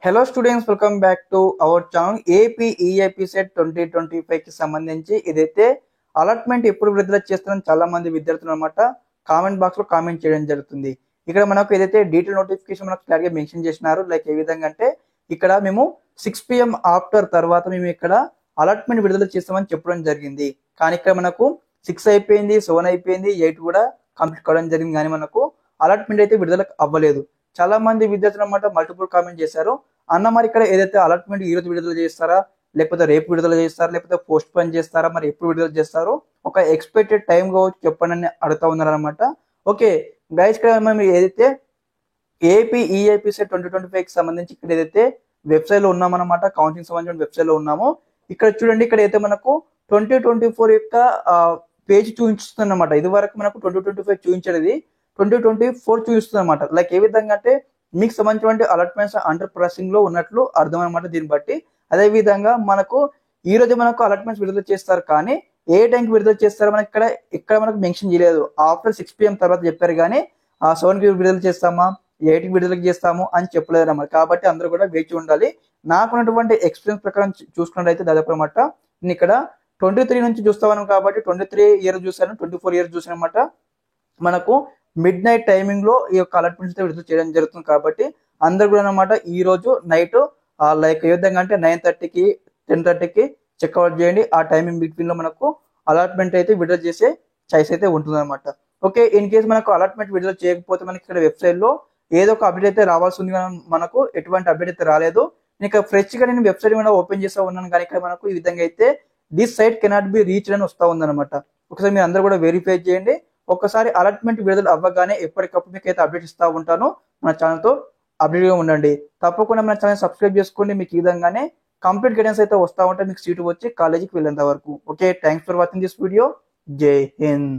Hello students, welcome back to our channel. AP EAP CET 2025 కి సంబంధించి ఇదైతే allotment ఎప్పుడు విడుదల చేస్తారని చాలా మంది విద్యార్థులు అనమాట కామెంట్ బాక్స్ లో కామెంట్ చేయడం జరుగుతుంది. ఇక్కడ మనకు ఏదైతే డీటెయిల్ నోటిఫికేషన్ మనకు క్లియర్గా మెన్షన్ చేసినారు. లైక్ ఏ విధంగా అంటే ఇక్కడ మేము 6 PM ఆఫ్టర్ తర్వాత మేము ఇక్కడ అలాట్మెంట్ విడుదల చేస్తామని చెప్పడం జరిగింది. కానీ ఇక్కడ మనకు 6 అయిపోయింది, 7 అయిపోయింది, 8 కూడా కంప్లీట్ కావడం జరిగింది. కానీ మనకు అలాట్మెంట్ అయితే విడుదల అవ్వలేదు. చాలా మంది విద్యార్థులు అన్నమాట మల్టిపుల్ కామెంట్ చేశారు. అన్న మరి ఇక్కడ ఏదైతే అలాట్మెంట్ ఈ రోజు విడుదల చేస్తారా, లేకపోతే రేపు విడుదల చేస్తారా, లేకపోతే పోస్ట్ పోన్ చేస్తారా, మరి ఎప్పుడు విడుదల చేస్తారో ఒక ఎక్స్పెక్టెడ్ టైం కావచ్చు చెప్పండి అని అడుగుతా ఉన్నారు అనమాట. ఓకే గైస్, ఇక్కడ మేము ఏదైతే ఏపీ ఈఐపీ సెట్ 2025 కి సంబంధించి ఇక్కడ ఏదైతే వెబ్సైట్ లో ఉన్నామన్నమాట, కౌన్సిలింగ్ సంబంధించిన వెబ్సైట్ లో ఉన్నాము. ఇక్కడ చూడండి, ఇక్కడ అయితే మనకు 2024 యొక్క పేజ్ చూపిస్తుంది అనమాట. ఇది వరకు మనకు 2025 చూపించేది 2024 చూపిస్తుంది అనమాట. లైక్ ఏ విధంగా అంటే మీకు సంబంధించిన అలాట్మెంట్స్ అండర్ ప్రాసెసింగ్ లో ఉన్నట్లు అర్థం అనమాట. దీన్ని బట్టి అదే విధంగా మనకు ఈ రోజు మనకు అలాట్మెంట్స్ విడుదల చేస్తారు, కానీ ఏ టైంకి విడుదల చేస్తారో మనకి ఇక్కడ మనకు మెన్షన్ చేయలేదు. ఆఫ్టర్ 6 PM తర్వాత చెప్పారు, కానీ 7 కి విడుదల చేస్తామా, 8 కి విడుదల చేస్తాము అని చెప్పలేదు అన్నమాట. కాబట్టి అందరూ కూడా వేచి ఉండాలి. నాకున్నటువంటి ఎక్స్పీరియన్స్ ప్రకారం చూసుకున్నట్టయితే దాదాపు అనమాట నేను ఇక్కడ 23 నుంచి చూస్తాను, కాబట్టి 23 ఇయర్ చూసాను, 24 ఇయర్స్ చూసాను అనమాట. మనకు మిడ్ నైట్ టైమింగ్ లో ఈ యొక్క అలాట్మెంట్స్ విడుదల చేయడం జరుగుతుంది. కాబట్టి అందరు కూడా అనమాట ఈ రోజు నైట్ లైక్ ఏ విధంగా అంటే 9:30కి 10:30కి చెక్అవుట్ చేయండి. ఆ టైమింగ్ బిట్వీన్ లో మనకు అలాట్మెంట్ అయితే విడుదల చేసే చాయిస్ అయితే ఉంటుంది అనమాట. ఓకే, ఇన్ కేసు మనకు అలాట్మెంట్ విడుదల చేయకపోతే మనకి ఇక్కడ వెబ్సైట్ లో ఏదో ఒక అప్డేట్ అయితే రావాల్సి ఉంది, కానీ మనకు ఎటువంటి అప్డేట్ అయితే రాలేదు. ఇంకా ఫ్రెష్ గా నేను వెబ్సైట్ మీద ఓపెన్ చేస్తా ఉన్నాను, కానీ ఇక్కడ మనకు ఈ విధంగా అయితే this site cannot be reach అని వస్తా ఉందన్నమాట. ఒకసారి మీరు అందరూ కూడా వెరిఫై చేయండి. ఒక్కసారి అలాట్మెంట్ విడుదల అవ్వగానే ఎప్పటికప్పుడు మీకు అయితే అప్డేట్ ఇస్తా ఉంటాను. మన ఛానల్తో అప్డేట్ గా ఉండండి. తప్పకుండా మన ఛానల్ సబ్స్క్రైబ్ చేసుకోండి. మీకు ఈ విధంగానే కంప్లీట్ గైడెన్స్ అయితే వస్తూ ఉంటే మీకు సీటు వచ్చి కాలేజీకి వెళ్ళేంత వరకు. Okay, thanks for watching this video. జై హింద్.